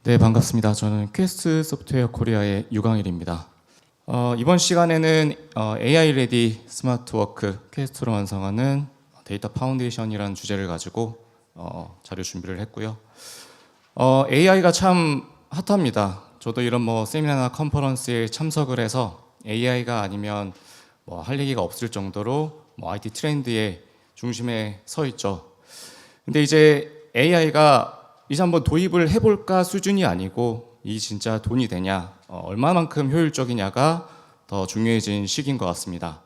네, 반갑습니다. 저는 퀘스트 소프트웨어 코리아의 유광일입니다. 이번 시간에는 AI 레디 스마트 워크 퀘스트로 완성하는 데이터 파운데이션이라는 주제를 가지고 자료 준비를 했고요. AI가 참 핫합니다. 저도 이런 세미나나 컨퍼런스에 참석을 해서 AI가 아니면 할 얘기가 없을 정도로 IT 트렌드의 중심에 서 있죠. 근데 이제 AI가 이제 한번 도입을 해볼까 수준이 아니고 이 진짜 돈이 되냐, 얼마만큼 효율적이냐가 더 중요해진 시기인 것 같습니다.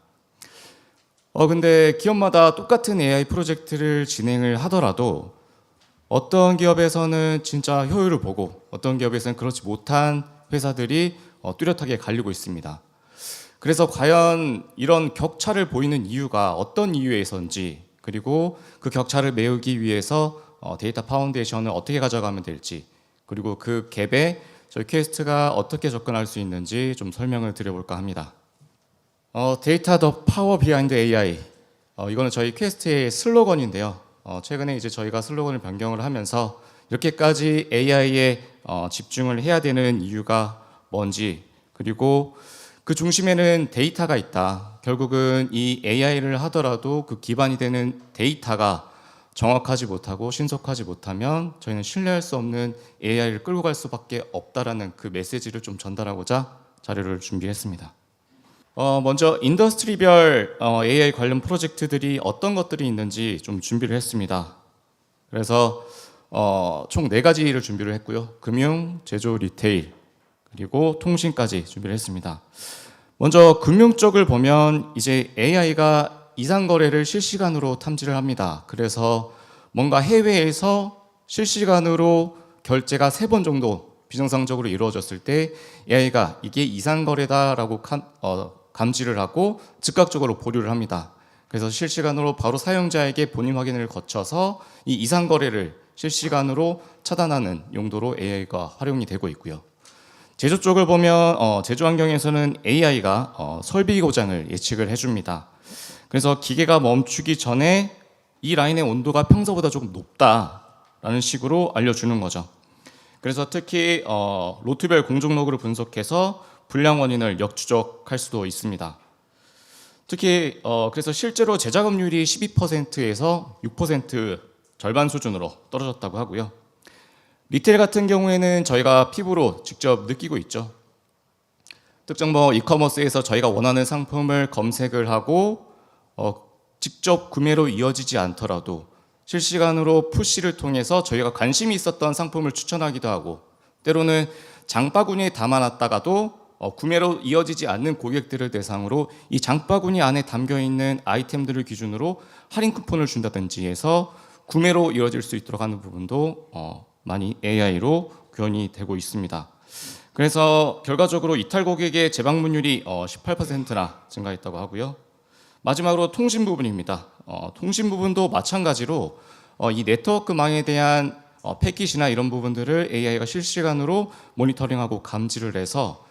근데 기업마다 똑같은 AI 프로젝트를 진행을 하더라도 어떤 기업에서는 진짜 효율을 보고 어떤 기업에서는 그렇지 못한 회사들이 뚜렷하게 갈리고 있습니다. 그래서 과연 이런 격차를 보이는 이유가 어떤 이유에서인지, 그리고 그 격차를 메우기 위해서 데이터 파운데이션을 어떻게 가져가면 될지, 그리고 그 갭에 저희 퀘스트가 어떻게 접근할 수 있는지 좀 설명을 드려볼까 합니다. 데이터 더 파워 비하인드 AI, 이거는 저희 퀘스트의 슬로건인데요. 최근에 이제 저희가 슬로건을 변경을 하면서 이렇게까지 AI에 집중을 해야 되는 이유가 뭔지, 그리고 그 중심에는 데이터가 있다. 결국은 이 AI를 하더라도 그 기반이 되는 데이터가 정확하지 못하고 신속하지 못하면 저희는 신뢰할 수 없는 AI를 끌고 갈 수밖에 없다라는 그 메시지를 좀 전달하고자 자료를 준비했습니다. 먼저 인더스트리별 AI 관련 프로젝트들이 어떤 것들이 있는지 좀 준비를 했습니다. 그래서 총 4가지를 준비를 했고요. 금융, 제조, 리테일, 그리고 통신까지 준비를 했습니다. 먼저 금융 쪽을 보면 이제 AI가 이상 거래를 실시간으로 탐지를 합니다. 그래서 뭔가 해외에서 실시간으로 결제가 3번 정도 비정상적으로 이루어졌을 때 AI가 이게 이상 거래다라고 감지를 하고 즉각적으로 보류를 합니다. 그래서 실시간으로 바로 사용자에게 본인 확인을 거쳐서 이 이상 거래를 실시간으로 차단하는 용도로 AI가 활용이 되고 있고요. 제조 쪽을 보면 제조 환경에서는 AI가 설비 고장을 예측을 해줍니다. 그래서 기계가 멈추기 전에 이 라인의 온도가 평소보다 조금 높다라는 식으로 알려주는 거죠. 그래서 특히 로트별 공정 로그를 분석해서 불량 원인을 역추적할 수도 있습니다. 특히 그래서 실제로 제작업률이 12%에서 6% 절반 수준으로 떨어졌다고 하고요. 리테일 같은 경우에는 저희가 피부로 직접 느끼고 있죠. 특정 이커머스에서 저희가 원하는 상품을 검색을 하고 직접 구매로 이어지지 않더라도 실시간으로 푸시를 통해서 저희가 관심이 있었던 상품을 추천하기도 하고, 때로는 장바구니에 담아놨다가도 구매로 이어지지 않는 고객들을 대상으로 이 장바구니 안에 담겨있는 아이템들을 기준으로 할인 쿠폰을 준다든지 해서 구매로 이어질 수 있도록 하는 부분도 많이 AI로 구현이 되고 있습니다. 그래서 결과적으로 이탈 고객의 재방문율이 18%나 증가했다고 하고요. 마지막으로 통신 부분입니다. 통신 부분도 마찬가지로 이 네트워크망에 대한 패킷이나 이런 부분들을 AI가 실시간으로 모니터링하고 감지를 해서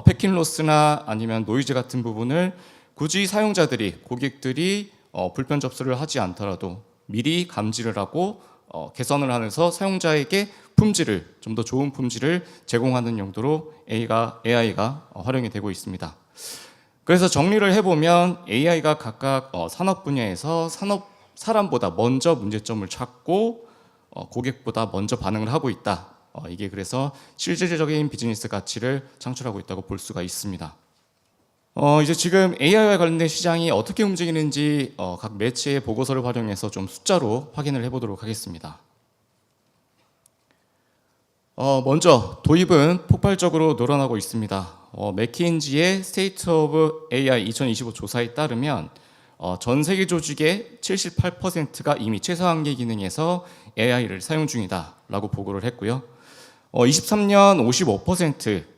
패킷 로스나 아니면 노이즈 같은 부분을 굳이 사용자들이, 고객들이 불편 접수를 하지 않더라도 미리 감지를 하고 개선을 하면서 사용자에게 품질을, 좀 더 좋은 품질을 제공하는 용도로 AI가 활용이 되고 있습니다. 그래서 정리를 해보면 AI가 각각 산업 분야에서 사람보다 먼저 문제점을 찾고 고객보다 먼저 반응을 하고 있다. 이게 그래서 실질적인 비즈니스 가치를 창출하고 있다고 볼 수가 있습니다. 이제 지금 AI와 관련된 시장이 어떻게 움직이는지 각 매체의 보고서를 활용해서 좀 숫자로 확인을 해보도록 하겠습니다. 먼저 도입은 폭발적으로 늘어나고 있습니다. 맥킨지의 State of AI 2025 조사에 따르면 전 세계 조직의 78%가 이미 최소한계 기능에서 AI를 사용 중이다라고 보고를 했고요. 23년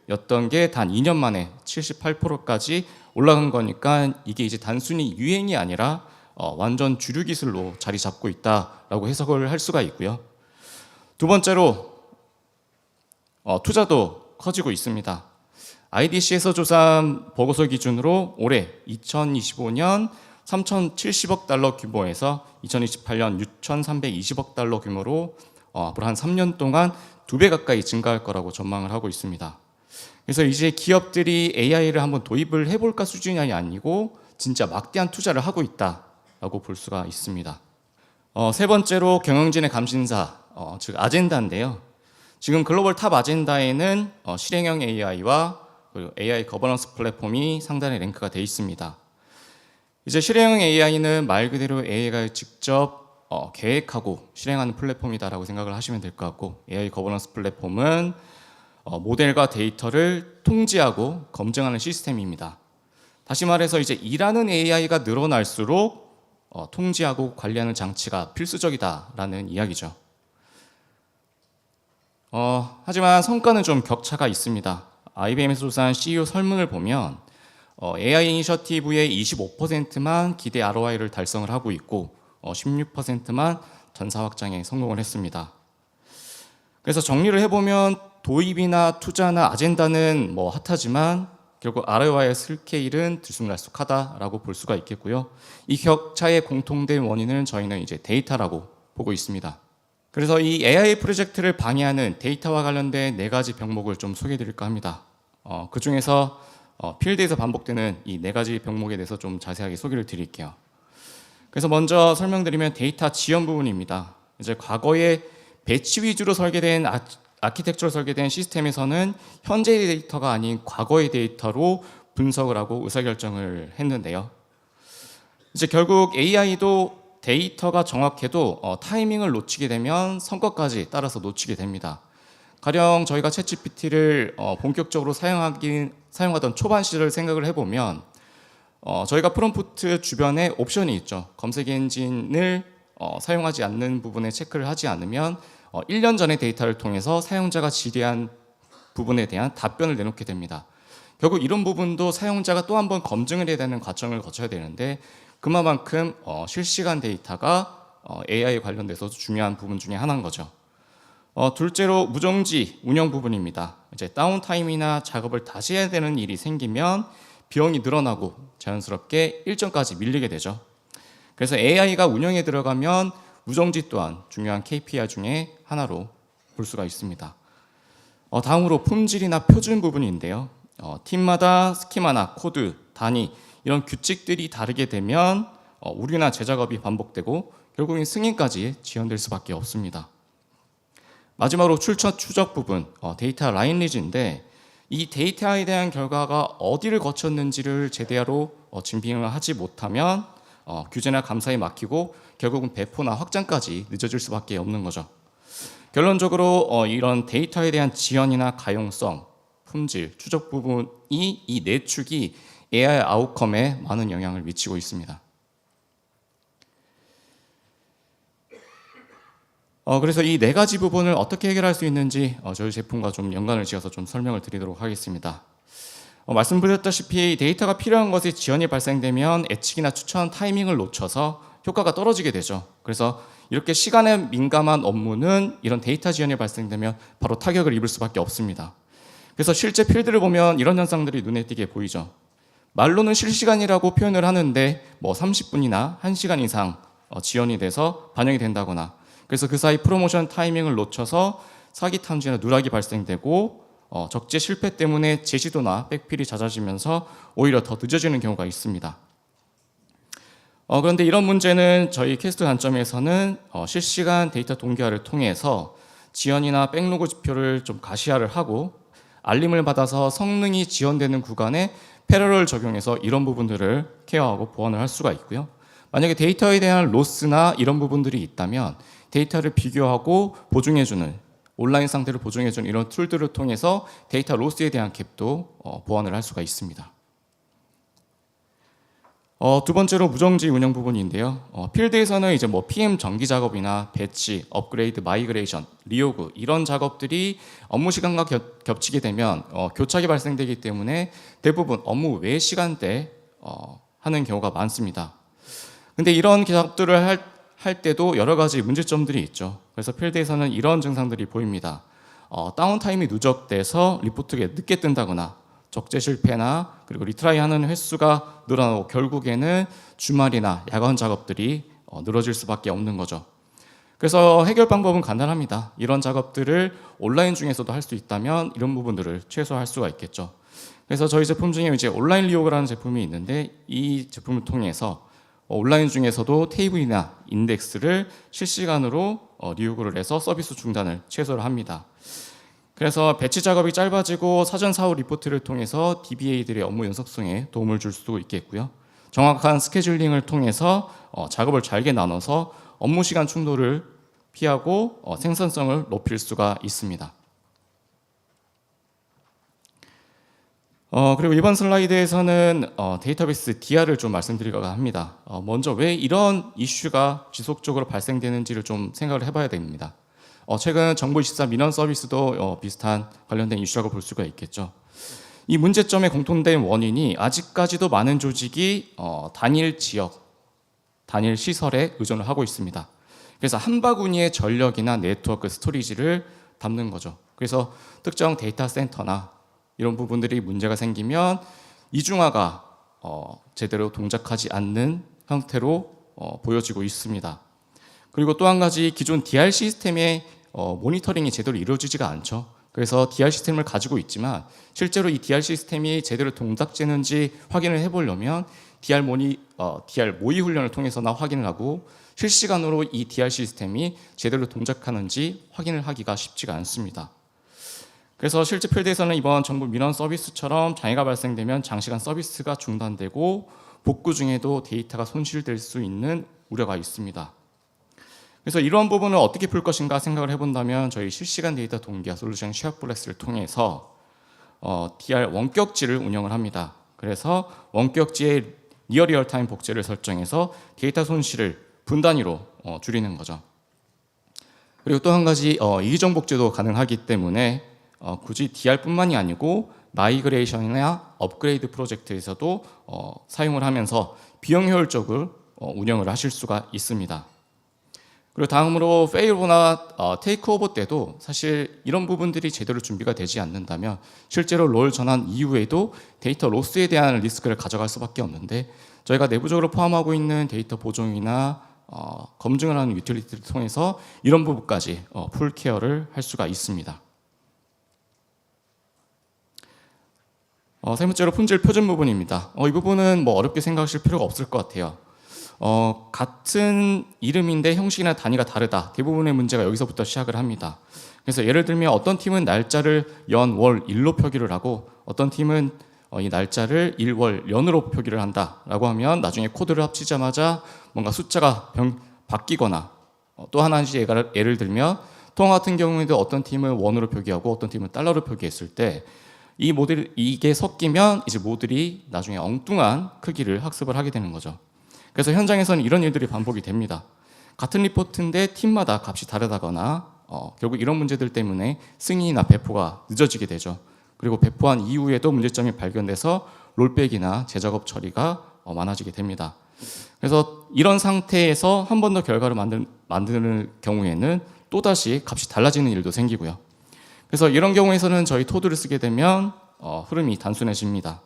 55%였던 게 단 2년 만에 78%까지 올라간 거니까 이게 이제 단순히 유행이 아니라 완전 주류 기술로 자리 잡고 있다라고 해석을 할 수가 있고요. 두 번째로 투자도 커지고 있습니다. IDC에서 조사한 보고서 기준으로 올해 2025년 $3,070억 규모에서 2028년 6,320억 달러 규모로 앞으로 한 3년 동안 2배 가까이 증가할 거라고 전망을 하고 있습니다. 그래서 이제 기업들이 AI를 한번 도입을 해볼까 수준이 아니고 진짜 막대한 투자를 하고 있다라고 볼 수가 있습니다. 세 번째로 경영진의 감신사, 즉 아젠다인데요. 지금 글로벌 탑 아젠다에는 실행형 AI와 그리고 AI 거버넌스 플랫폼이 상단에 랭크가 되어 있습니다. 이제 실행형 AI는 말 그대로 AI가 직접 계획하고 실행하는 플랫폼이다라고 생각을 하시면 될 것 같고, AI 거버넌스 플랫폼은 모델과 데이터를 통제하고 검증하는 시스템입니다. 다시 말해서 이제 일하는 AI가 늘어날수록 통제하고 관리하는 장치가 필수적이다라는 이야기죠. 하지만 성과는 좀 격차가 있습니다. IBM에서 조사한 CEO 설문을 보면 AI 이니셔티브의 25%만 기대 ROI를 달성을 하고 있고 16%만 전사 확장에 성공을 했습니다. 그래서 정리를 해보면 도입이나 투자나 아젠다는 핫하지만 결국 ROI의 스케일은 들쑥날쑥하다라고 볼 수가 있겠고요. 이 격차의 공통된 원인은 저희는 이제 데이터라고 보고 있습니다. 그래서 이 AI 프로젝트를 방해하는 데이터와 관련된 4가지 병목을 좀 소개해 드릴까 합니다. 그 중에서 필드에서 반복되는 이 4가지 병목에 대해서 좀 자세하게 소개를 드릴게요. 그래서 먼저 설명드리면 데이터 지연 부분입니다. 이제 과거에 배치 위주로 설계된 아키텍처로 설계된 시스템에서는 현재의 데이터가 아닌 과거의 데이터로 분석을 하고 의사결정을 했는데요. 이제 결국 AI도 데이터가 정확해도 타이밍을 놓치게 되면 성과까지 따라서 놓치게 됩니다. 가령 저희가 챗GPT를 본격적으로 사용하던 초반 시절을 생각을 해보면 저희가 프롬프트 주변에 옵션이 있죠. 검색 엔진을 사용하지 않는 부분에 체크를 하지 않으면 1년 전의 데이터를 통해서 사용자가 질의한 부분에 대한 답변을 내놓게 됩니다. 결국 이런 부분도 사용자가 또 한 번 검증을 해야 되는 과정을 거쳐야 되는데 그만큼 실시간 데이터가 AI 관련돼서 중요한 부분 중에 하나인 거죠. 둘째로 무정지 운영 부분입니다. 이제 다운타임이나 작업을 다시 해야 되는 일이 생기면 비용이 늘어나고 자연스럽게 일정까지 밀리게 되죠. 그래서 AI가 운영에 들어가면 무정지 또한 중요한 KPI 중에 하나로 볼 수가 있습니다. 다음으로 품질이나 표준 부분인데요. 팀마다 스키마나 코드, 단위 이런 규칙들이 다르게 되면 오류나 재작업이 반복되고 결국엔 승인까지 지연될 수밖에 없습니다. 마지막으로 추적 부분, 데이터 라인 리즈인데 이 데이터에 대한 결과가 어디를 거쳤는지를 제대로 증빙을 하지 못하면 규제나 감사에 막히고 결국은 배포나 확장까지 늦어질 수밖에 없는 거죠. 결론적으로 이런 데이터에 대한 지연이나 가용성, 품질, 추적 부분이 이 4축이 AI 아웃컴에 많은 영향을 미치고 있습니다. 그래서 이 4가지 부분을 어떻게 해결할 수 있는지 저희 제품과 좀 연관을 지어서 좀 설명을 드리도록 하겠습니다. 말씀드렸다시피 데이터가 필요한 것에 지연이 발생되면 예측이나 추천 타이밍을 놓쳐서 효과가 떨어지게 되죠. 그래서 이렇게 시간에 민감한 업무는 이런 데이터 지연이 발생되면 바로 타격을 입을 수밖에 없습니다. 그래서 실제 필드를 보면 이런 현상들이 눈에 띄게 보이죠. 말로는 실시간이라고 표현을 하는데 30분이나 1시간 이상 지연이 돼서 반영이 된다거나, 그래서 그 사이 프로모션 타이밍을 놓쳐서 사기 탐지나 누락이 발생되고 적재 실패 때문에 제시도나 백필이 잦아지면서 오히려 더 늦어지는 경우가 있습니다. 그런데 이런 문제는 저희 퀘스트 관점에서는 실시간 데이터 동기화를 통해서 지연이나 백로그 지표를 좀 가시화를 하고 알림을 받아서 성능이 지연되는 구간에 패러럴 적용해서 이런 부분들을 케어하고 보완을 할 수가 있고요. 만약에 데이터에 대한 로스나 이런 부분들이 있다면 데이터를 비교하고 보증해주는, 온라인 상태를 보증해주는 이런 툴들을 통해서 데이터 로스에 대한 갭도 보완을 할 수가 있습니다. 두 번째로 무정지 운영 부분인데요. 필드에서는 이제 PM 정기 작업이나 배치, 업그레이드, 마이그레이션, 리오그 이런 작업들이 업무 시간과 겹치게 되면 교착이 발생되기 때문에 대부분 업무 외 시간대 하는 경우가 많습니다. 근데 이런 작업들을 할 때도 여러 가지 문제점들이 있죠. 그래서 필드에서는 이런 증상들이 보입니다. 다운타임이 누적돼서 리포트가 늦게 뜬다거나 적재 실패나 그리고 리트라이하는 횟수가 늘어나고 결국에는 주말이나 야간 작업들이 늘어질 수밖에 없는 거죠. 그래서 해결 방법은 간단합니다. 이런 작업들을 온라인 중에서도 할 수 있다면 이런 부분들을 최소화할 수가 있겠죠. 그래서 저희 제품 중에 이제 온라인 리오그라는 제품이 있는데 이 제품을 통해서 온라인 중에서도 테이블이나 인덱스를 실시간으로 리오그를 해서 서비스 중단을 최소화를 합니다. 그래서 배치 작업이 짧아지고 사전 사후 리포트를 통해서 DBA들의 업무 연속성에 도움을 줄 수도 있겠고요. 정확한 스케줄링을 통해서 작업을 잘게 나눠서 업무 시간 충돌을 피하고 생산성을 높일 수가 있습니다. 그리고 이번 슬라이드에서는 데이터베이스 DR을 좀 말씀드리려고 합니다. 먼저 왜 이런 이슈가 지속적으로 발생되는지를 좀 생각을 해봐야 됩니다. 최근 정보24 민원 서비스도 비슷한 관련된 이슈라고 볼 수가 있겠죠. 이 문제점의 공통된 원인이 아직까지도 많은 조직이 단일 지역, 단일 시설에 의존을 하고 있습니다. 그래서 한 바구니의 전력이나 네트워크 스토리지를 담는 거죠. 그래서 특정 데이터 센터나 이런 부분들이 문제가 생기면 이중화가 제대로 동작하지 않는 형태로 보여지고 있습니다. 그리고 또 한 가지 기존 DR 시스템의 모니터링이 제대로 이루어지지가 않죠. 그래서 DR 시스템을 가지고 있지만 실제로 이 DR 시스템이 제대로 동작되는지 확인을 해보려면 DR 모의 훈련을 통해서나 확인을 하고 실시간으로 이 DR 시스템이 제대로 동작하는지 확인을 하기가 쉽지가 않습니다. 그래서 실제 필드에서는 이번 정부 민원 서비스처럼 장애가 발생되면 장시간 서비스가 중단되고 복구 중에도 데이터가 손실될 수 있는 우려가 있습니다. 그래서 이러한 부분을 어떻게 풀 것인가 생각을 해본다면 저희 실시간 데이터 동기화 솔루션 쉐어플렉스를 통해서 DR 원격지를 운영을 합니다. 그래서 원격지에 니어 리얼타임 복제를 설정해서 데이터 손실을 분단위로 줄이는 거죠. 그리고 또 한 가지 이기종 복제도 가능하기 때문에 굳이 DR뿐만이 아니고 마이그레이션이나 업그레이드 프로젝트에서도 사용을 하면서 비용 효율적으로 운영을 하실 수가 있습니다. 그리고 다음으로 페일오버나 테이크오버 때도 사실 이런 부분들이 제대로 준비가 되지 않는다면 실제로 롤 전환 이후에도 데이터 로스에 대한 리스크를 가져갈 수밖에 없는데 저희가 내부적으로 포함하고 있는 데이터 보정이나 검증을 하는 유틸리티를 통해서 이런 부분까지 풀 케어를 할 수가 있습니다. 세 번째로 품질 표준 부분입니다. 이 부분은 뭐 어렵게 생각하실 필요가 없을 것 같아요. 같은 이름인데 형식이나 단위가 다르다. 대부분의 문제가 여기서부터 시작을 합니다. 그래서 예를 들면 어떤 팀은 날짜를 연, 월, 일로 표기를 하고 어떤 팀은 이 날짜를 일, 월, 연으로 표기를 한다라고 하면 나중에 코드를 합치자마자 뭔가 숫자가 바뀌거나 또 하나 예를 들면 통화 같은 경우에도 어떤 팀은 원으로 표기하고 어떤 팀은 달러로 표기했을 때 이게 섞이면 이제 모듈이 나중에 엉뚱한 크기를 학습을 하게 되는 거죠. 그래서 현장에서는 이런 일들이 반복이 됩니다. 같은 리포트인데 팀마다 값이 다르다거나 결국 이런 문제들 때문에 승인이나 배포가 늦어지게 되죠. 그리고 배포한 이후에도 문제점이 발견돼서 롤백이나 재작업 처리가 많아지게 됩니다. 그래서 이런 상태에서 한 번 더 결과를 만드는 경우에는 또다시 값이 달라지는 일도 생기고요. 그래서 이런 경우에서는 저희 토드를 쓰게 되면 흐름이 단순해집니다.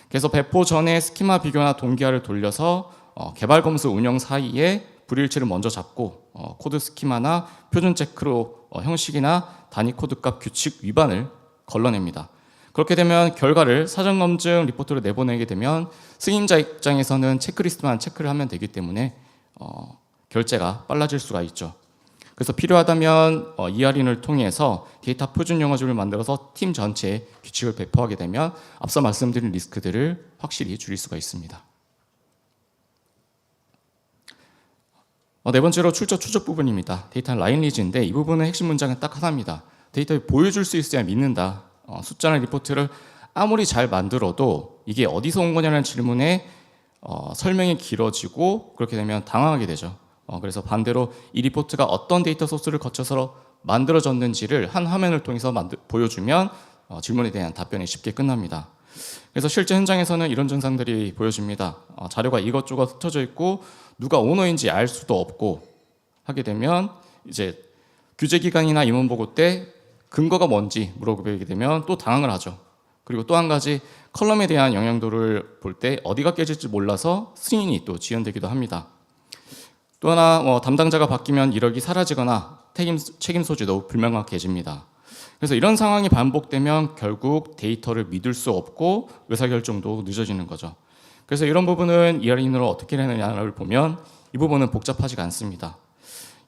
그래서 배포 전에 스키마 비교나 동기화를 돌려서 개발 검수 운영 사이에 불일치를 먼저 잡고 코드 스키마나 표준 체크로 형식이나 단위 코드 값 규칙 위반을 걸러냅니다. 그렇게 되면 결과를 사전 검증 리포트로 내보내게 되면 승인자 입장에서는 체크리스트만 체크를 하면 되기 때문에 결제가 빨라질 수가 있죠. 그래서 필요하다면 ER인을 통해서 데이터 표준 영어집을 만들어서 팀 전체에 규칙을 배포하게 되면 앞서 말씀드린 리스크들을 확실히 줄일 수가 있습니다. 네 번째로 출처 추적 부분입니다. 데이터 라인 리즈인데 이 부분의 핵심 문장은 딱 하나입니다. 데이터를 보여줄 수 있어야 믿는다. 숫자나 리포트를 아무리 잘 만들어도 이게 어디서 온 거냐는 질문에 설명이 길어지고 그렇게 되면 당황하게 되죠. 그래서 반대로 이 리포트가 어떤 데이터 소스를 거쳐서 만들어졌는지를 한 화면을 통해서 보여주면 질문에 대한 답변이 쉽게 끝납니다. 그래서 실제 현장에서는 이런 증상들이 보여집니다. 자료가 이것저것 흩어져 있고 누가 오너인지 알 수도 없고 하게 되면 이제 규제 기간이나 임원 보고 때 근거가 뭔지 물어보게 되면 또 당황을 하죠. 그리고 또 한 가지 컬럼에 대한 영향도를 볼 때 어디가 깨질지 몰라서 승인이 또 지연되기도 합니다. 또 하나 담당자가 바뀌면 이력이 사라지거나 책임 소지도 불명확해집니다. 그래서 이런 상황이 반복되면 결국 데이터를 믿을 수 없고 의사결정도 늦어지는 거죠. 그래서 이런 부분은 ER인으로 어떻게 해내냐를 보면 이 부분은 복잡하지가 않습니다.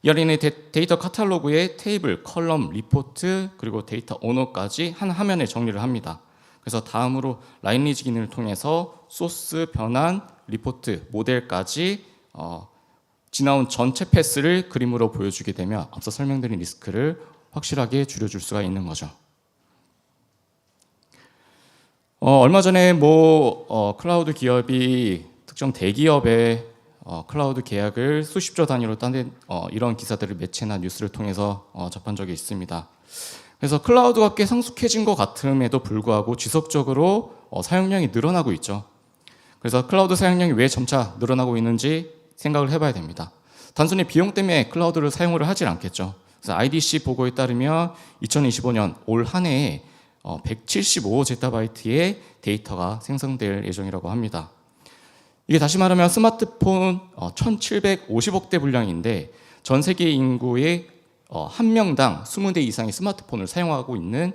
ER인의 데이터 카탈로그에 테이블, 컬럼, 리포트, 그리고 데이터 오너까지 한 화면에 정리를 합니다. 그래서 다음으로 라인리지 기능을 통해서 소스, 변환, 리포트, 모델까지 지나온 전체 패스를 그림으로 보여주게 되면 앞서 설명드린 리스크를 확실하게 줄여줄 수가 있는 거죠. 얼마 전에 클라우드 기업이 특정 대기업의 클라우드 계약을 수십조 단위로 딴 이런 기사들을 매체나 뉴스를 통해서 접한 적이 있습니다. 그래서 클라우드가 꽤 성숙해진 것 같음에도 불구하고 지속적으로 사용량이 늘어나고 있죠. 그래서 클라우드 사용량이 왜 점차 늘어나고 있는지 생각을 해봐야 됩니다. 단순히 비용 때문에 클라우드를 사용을 하질 않겠죠. 그래서 IDC 보고에 따르면 2025년 올 한 해에 175제타바이트의 데이터가 생성될 예정이라고 합니다. 이게 다시 말하면 스마트폰 1750억 대 분량인데 전 세계 인구의 한 명당 20대 이상의 스마트폰을 사용하고 있는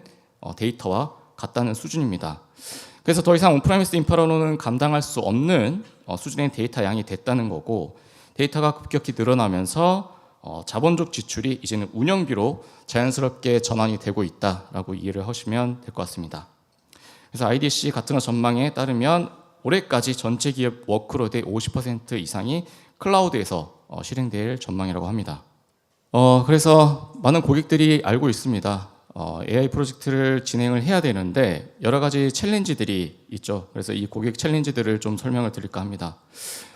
데이터와 같다는 수준입니다. 그래서 더 이상 온프라미스 인프라로는 감당할 수 없는 수준의 데이터 양이 됐다는 거고, 데이터가 급격히 늘어나면서 자본적 지출이 이제는 운영비로 자연스럽게 전환이 되고 있다라고 이해를 하시면 될 것 같습니다. 그래서 IDC 같은 전망에 따르면 올해까지 전체 기업 워크로드의 50% 이상이 클라우드에서 실행될 전망이라고 합니다. 그래서 많은 고객들이 알고 있습니다. AI 프로젝트를 진행을 해야 되는데 여러 가지 챌린지들이 있죠. 그래서 이 고객 챌린지들을 좀 설명을 드릴까 합니다.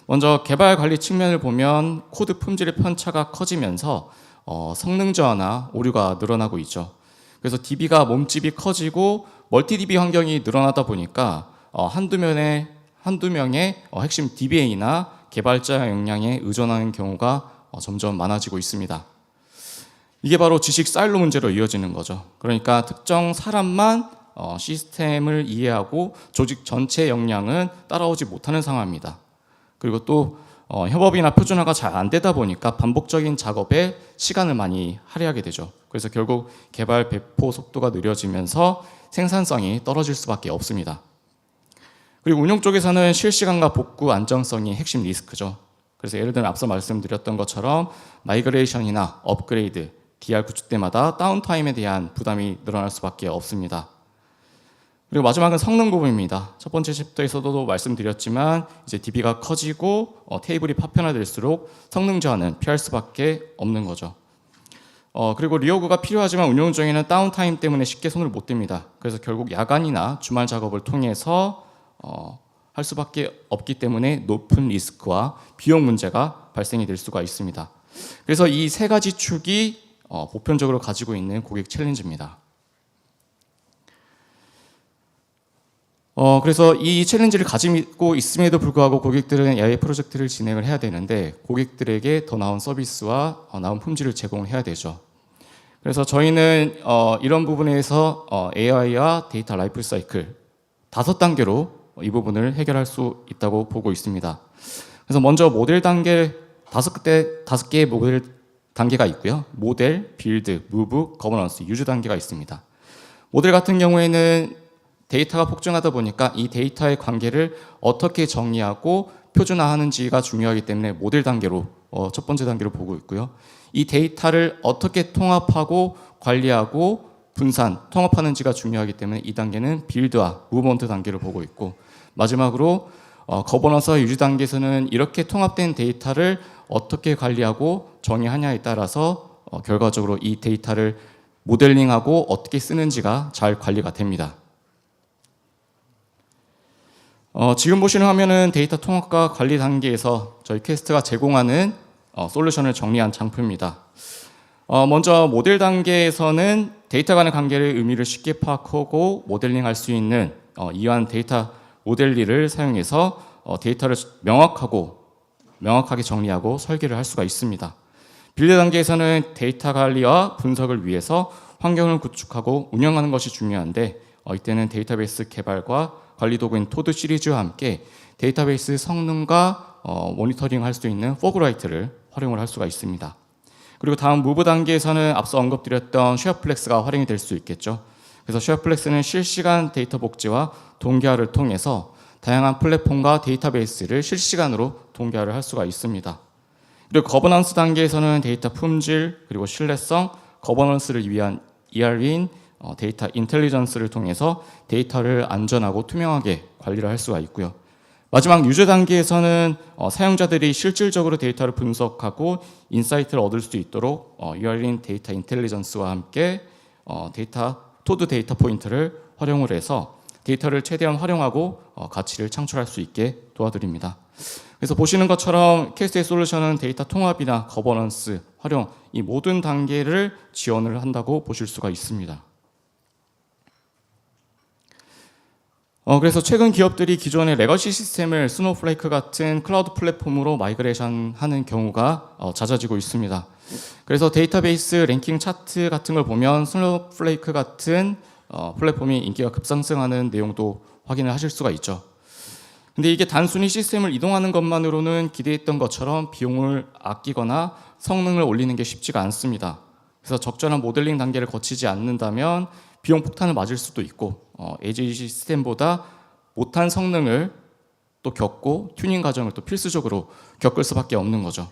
먼저 개발 관리 측면을 보면 코드 품질의 편차가 커지면서 성능 저하나 오류가 늘어나고 있죠. 그래서 DB가 몸집이 커지고 멀티 DB 환경이 늘어나다 보니까 한두 명의 핵심 DBA나 개발자 역량에 의존하는 경우가 점점 많아지고 있습니다. 이게 바로 지식 사일로 문제로 이어지는 거죠. 그러니까 특정 사람만 시스템을 이해하고 조직 전체 역량은 따라오지 못하는 상황입니다. 그리고 또 협업이나 표준화가 잘 안 되다 보니까 반복적인 작업에 시간을 많이 할애하게 되죠. 그래서 결국 개발 배포 속도가 느려지면서 생산성이 떨어질 수밖에 없습니다. 그리고 운영 쪽에서는 실시간과 복구 안정성이 핵심 리스크죠. 그래서 예를 들면 앞서 말씀드렸던 것처럼 마이그레이션이나 업그레이드, DR 구축 때마다 다운타임에 대한 부담이 늘어날 수밖에 없습니다. 그리고 마지막은 성능 부분입니다. 첫 번째 챕터에서도 말씀드렸지만 이제 DB가 커지고 테이블이 파편화될수록 성능 저하는 피할 수밖에 없는 거죠. 그리고 리오그가 필요하지만 운영 중에는 다운타임 때문에 쉽게 손을 못 댑니다. 그래서 결국 야간이나 주말 작업을 통해서 할 수밖에 없기 때문에 높은 리스크와 비용 문제가 발생이 될 수가 있습니다. 그래서 이 세 가지 축이 보편적으로 가지고 있는 고객 챌린지입니다. 그래서 이 챌린지를 가지고 있음에도 불구하고 고객들은 AI 프로젝트를 진행을 해야 되는데 고객들에게 더 나은 서비스와 나은 품질을 제공을 해야 되죠. 그래서 저희는 이런 부분에서 AI와 데이터 라이프 사이클 5단계로 이 부분을 해결할 수 있다고 보고 있습니다. 그래서 먼저 모델 단계 5개의 모델 단계가 있고요. 모델, 빌드, 무브, 거버넌스, 유즈 단계가 있습니다. 모델 같은 경우에는 데이터가 폭증하다 보니까 이 데이터의 관계를 어떻게 정리하고 표준화하는지가 중요하기 때문에 모델 단계로 첫 번째 단계로 보고 있고요. 이 데이터를 어떻게 통합하고 관리하고 분산, 통합하는지가 중요하기 때문에 이 단계는 빌드와 무브먼트 단계를 보고 있고, 마지막으로 거버넌스와 유지 단계에서는 이렇게 통합된 데이터를 어떻게 관리하고 정의하냐에 따라서 결과적으로 이 데이터를 모델링하고 어떻게 쓰는지가 잘 관리가 됩니다. 지금 보시는 화면은 데이터 통합과 관리 단계에서 저희 퀘스트가 제공하는 솔루션을 정리한 장표입니다. 먼저 모델 단계에서는 데이터 간의 관계를 의미를 쉽게 파악하고 모델링할 수 있는 이러한 데이터 모델리를 사용해서 데이터를 명확하게 정리하고 설계를 할 수가 있습니다. 빌드 단계에서는 데이터 관리와 분석을 위해서 환경을 구축하고 운영하는 것이 중요한데 이때는 데이터베이스 개발과 관리 도구인 토드 시리즈와 함께 데이터베이스 성능과 모니터링 할 수 있는 포그라이트를 활용을 할 수가 있습니다. 그리고 다음 무브 단계에서는 앞서 언급드렸던 쉐어플렉스가 활용이 될 수 있겠죠. 그래서 쉐어플렉스는 실시간 데이터 복제와 동기화를 통해서 다양한 플랫폼과 데이터베이스를 실시간으로 동기화를 할 수가 있습니다. 그리고 거버넌스 단계에서는 데이터 품질, 그리고 신뢰성, 거버넌스를 위한 ER인 데이터 인텔리전스를 통해서 데이터를 안전하고 투명하게 관리를 할 수가 있고요. 마지막 유저 단계에서는 사용자들이 실질적으로 데이터를 분석하고 인사이트를 얻을 수 있도록 ER인 데이터 인텔리전스와 함께 토드 데이터 포인트를 활용을 해서 데이터를 최대한 활용하고 가치를 창출할 수 있게 도와드립니다. 그래서 보시는 것처럼 KS의 솔루션은 데이터 통합이나 거버넌스, 활용 이 모든 단계를 지원을 한다고 보실 수가 있습니다. 그래서 최근 기업들이 기존의 레거시 시스템을 스노우플레이크 같은 클라우드 플랫폼으로 마이그레이션 하는 경우가 잦아지고 있습니다. 그래서 데이터베이스 랭킹 차트 같은 걸 보면 스노우플레이크 같은 플랫폼이 인기가 급상승하는 내용도 확인을 하실 수가 있죠. 근데 이게 단순히 시스템을 이동하는 것만으로는 기대했던 것처럼 비용을 아끼거나 성능을 올리는 게 쉽지가 않습니다. 그래서 적절한 모델링 단계를 거치지 않는다면 비용 폭탄을 맞을 수도 있고 에이지 시스템보다 못한 성능을 또 겪고 튜닝 과정을 또 필수적으로 겪을 수밖에 없는 거죠.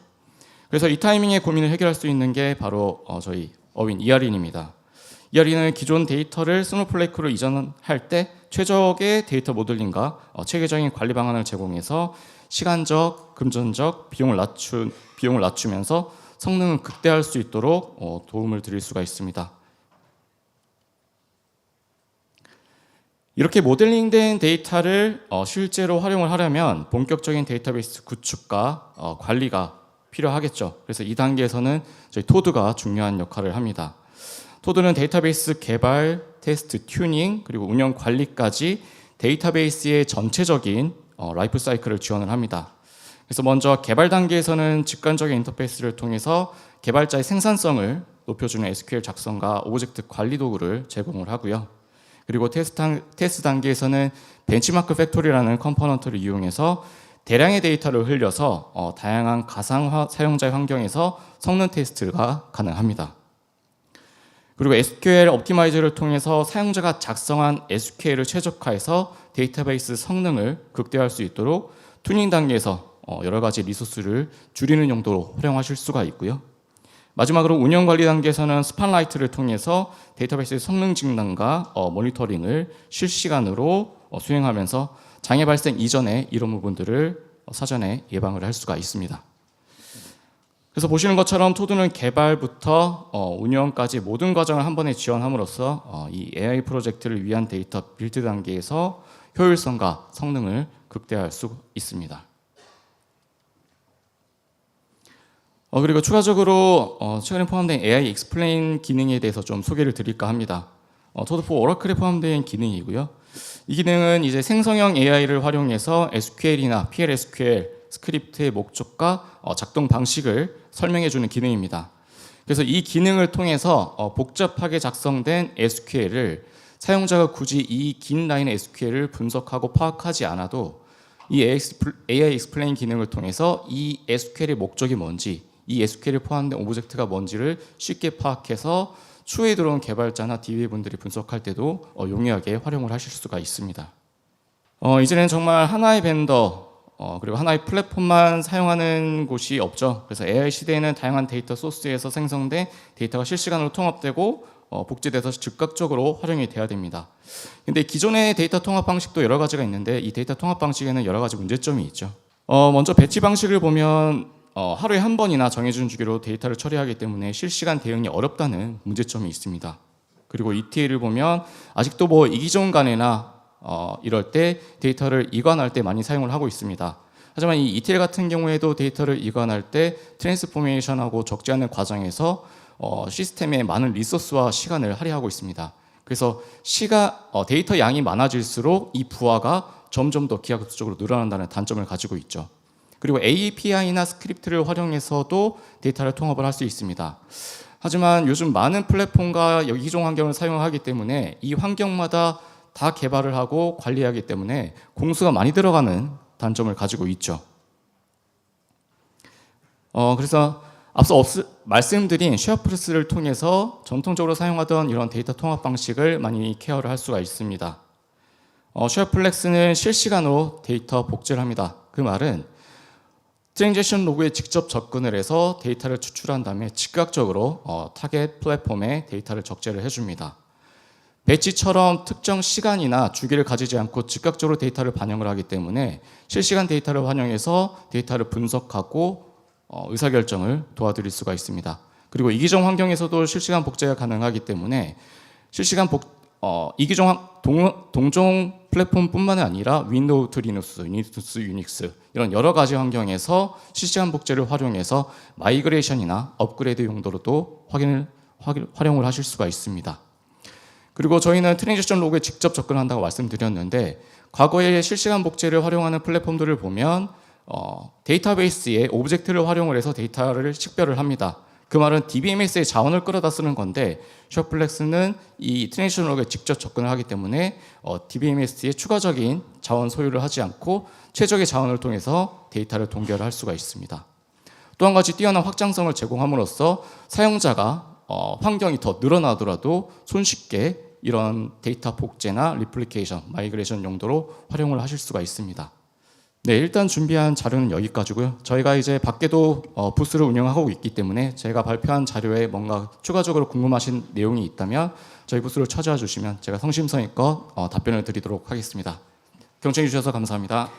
그래서 이 타이밍에 고민을 해결할 수 있는 게 바로 저희 어윈 ER인입니다. ER인은 기존 데이터를 스노우플레이크로 이전할 때 최적의 데이터 모델링과 체계적인 관리 방안을 제공해서 시간적, 금전적 비용을 낮추면서 성능을 극대화할 수 있도록 도움을 드릴 수가 있습니다. 이렇게 모델링된 데이터를 실제로 활용을 하려면 본격적인 데이터베이스 구축과 관리가 필요하겠죠. 그래서 이 단계에서는 저희 토드가 중요한 역할을 합니다. 토드는 데이터베이스 개발, 테스트, 튜닝, 그리고 운영 관리까지 데이터베이스의 전체적인 라이프 사이클을 지원을 합니다. 그래서 먼저 개발 단계에서는 직관적인 인터페이스를 통해서 개발자의 생산성을 높여주는 SQL 작성과 오브젝트 관리 도구를 제공을 하고요. 그리고 테스트 단계에서는 벤치마크 팩토리라는 컴포넌트를 이용해서 대량의 데이터를 흘려서 다양한 가상 사용자 환경에서 성능 테스트가 가능합니다. 그리고 SQL 옵티마이저를 통해서 사용자가 작성한 SQL을 최적화해서 데이터베이스 성능을 극대화할 수 있도록 튜닝 단계에서 여러 가지 리소스를 줄이는 용도로 활용하실 수가 있고요. 마지막으로 운영 관리 단계에서는 스팟라이트를 통해서 데이터베이스의 성능 진단과 모니터링을 실시간으로 수행하면서 장애 발생 이전에 이런 부분들을 사전에 예방을 할 수가 있습니다. 그래서 보시는 것처럼 토드는 개발부터 운영까지 모든 과정을 한 번에 지원함으로써 이 AI 프로젝트를 위한 데이터 빌드 단계에서 효율성과 성능을 극대화할 수 있습니다. 그리고 추가적으로 최근에 포함된 AI 익스플레인 기능에 대해서 좀 소개를 드릴까 합니다. 토드4 오라클에 포함된 기능이고요. 이 기능은 이제 생성형 AI를 활용해서 SQL이나 PLSQL 스크립트의 목적과 작동 방식을 설명해주는 기능입니다. 그래서 이 기능을 통해서 복잡하게 작성된 SQL을 사용자가 굳이 이 긴 라인의 SQL을 분석하고 파악하지 않아도 이 AI 익스플레인 기능을 통해서 이 SQL의 목적이 뭔지, 이 SQL에 포함된 오브젝트가 뭔지를 쉽게 파악해서 추후에 들어온 개발자나 DBA 분들이 분석할 때도 용이하게 활용을 하실 수가 있습니다. 이제는 정말 하나의 벤더 그리고 하나의 플랫폼만 사용하는 곳이 없죠. 그래서 AI 시대에는 다양한 데이터 소스에서 생성된 데이터가 실시간으로 통합되고 복제돼서 즉각적으로 활용이 돼야 됩니다. 근데 기존의 데이터 통합 방식도 여러 가지가 있는데 이 데이터 통합 방식에는 여러 가지 문제점이 있죠. 먼저 배치 방식을 보면 하루에 한 번이나 정해진 주기로 데이터를 처리하기 때문에 실시간 대응이 어렵다는 문제점이 있습니다. 그리고 ETL을 보면 아직도 이기종 간에나 이럴 때 데이터를 이관할 때 많이 사용을 하고 있습니다. 하지만 이 ETL 같은 경우에도 데이터를 이관할 때 트랜스포메이션하고 적지 않은 과정에서 시스템에 많은 리소스와 시간을 할애하고 있습니다. 그래서 데이터 양이 많아질수록 이 부하가 점점 더 기하급수적으로 늘어난다는 단점을 가지고 있죠. 그리고 API나 스크립트를 활용해서도 데이터를 통합을 할 수 있습니다. 하지만 요즘 많은 플랫폼과 여기종 환경을 사용하기 때문에 이 환경마다 다 개발을 하고 관리하기 때문에 공수가 많이 들어가는 단점을 가지고 있죠. 그래서 앞서 말씀드린 쉐어프레스를 통해서 전통적으로 사용하던 이런 데이터 통합 방식을 많이 케어를 할 수가 있습니다. 쉐어플렉스는 실시간으로 데이터 복제를 합니다. 그 말은 트랜잭션 로그에 직접 접근을 해서 데이터를 추출한 다음에 즉각적으로 타겟 플랫폼에 데이터를 적재를 해줍니다. 배치처럼 특정 시간이나 주기를 가지지 않고 즉각적으로 데이터를 반영을 하기 때문에 실시간 데이터를 활용해서 데이터를 분석하고 의사결정을 도와드릴 수가 있습니다. 그리고 이기종 환경에서도 실시간 복제가 가능하기 때문에 이기종 동종 플랫폼뿐만 아니라 윈도우 투 리눅스, 리눅스 유닉스 이런 여러 가지 환경에서 실시간 복제를 활용해서 마이그레이션이나 업그레이드 용도로도 활용을 하실 수가 있습니다. 그리고 저희는 트랜지션 로그에 직접 접근한다고 말씀드렸는데 과거에 실시간 복제를 활용하는 플랫폼들을 보면 데이터베이스에 오브젝트를 활용을 해서 데이터를 식별을 합니다. 그 말은 DBMS의 자원을 끌어다 쓰는 건데 쉐어플렉스는 이 트랜지션 로그에 직접 접근을 하기 때문에 DBMS의 추가적인 자원 소유를 하지 않고 최적의 자원을 통해서 데이터를 동결을 할 수가 있습니다. 또 한 가지 뛰어난 확장성을 제공함으로써 사용자가 환경이 더 늘어나더라도 손쉽게 이런 데이터 복제나 리플리케이션, 마이그레이션 용도로 활용을 하실 수가 있습니다. 네, 일단 준비한 자료는 여기까지고요. 저희가 이제 밖에도 부스를 운영하고 있기 때문에 제가 발표한 자료에 뭔가 추가적으로 궁금하신 내용이 있다면 저희 부스를 찾아와 주시면 제가 성심성의껏 답변을 드리도록 하겠습니다. 경청해 주셔서 감사합니다.